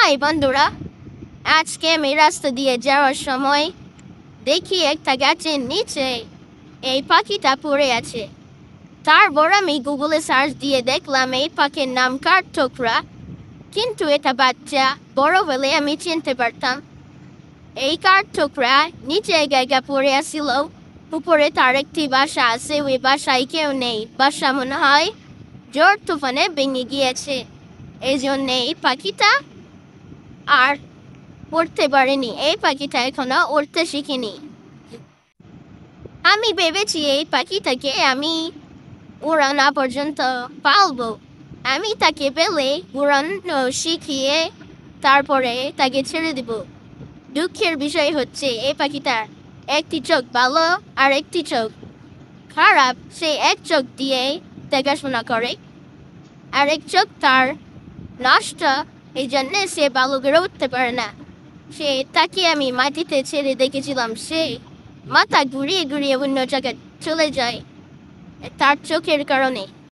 High বন্ধুরা, আজকে আমি রাস্তা দিয়ে যাওয়ার সময় দেখি একটা গাছের নিচে এই পাখিটা পড়ে আছে। তারপর আমি গুগলে সার্চ দিয়ে দেখলাম এই পাখির নাম কাঠঠোকরা, কিন্তু এটা বাচ্চা, বড় হলে আমি চিনতে পারতাম। এই কাঠঠোকরা নিচে জায়গা পড়ে আসছিল, উপরে তার একটি বাসা আছে, ওই বাসায় কেউ নেই। বাসা মনে হয় ঝড় তুফানে ভেঙে গিয়েছে, এই জন্যে এই পাখিটা আর উড়তে পারেনি। এই পাখিটা এখনো উড়তে শিখিনি। আমি ভেবেছি এই পাখিটাকে আমি উড়ানো পর্যন্ত পালবো। আমি তাকে পেলে উড়ানো শিখিয়ে তারপরে তাকে ছেড়ে দিব। দুঃখের বিষয় হচ্ছে এই পাখিটার একটি চোখ ভালো আর একটি চোখ খারাপ। সে এক চোখ দিয়ে দেখাশোনা করে, আর এক চোখ তার নষ্ট, এই জন্যে সে ভালো করে উঠতে পারে না। তাকে আমি মাটিতে ছেড়ে দেখেছিলাম, সে মাথা ঘুরিয়ে ঘুরিয়ে অন্য জায়গায় চলে যায় তার চোখের কারণে।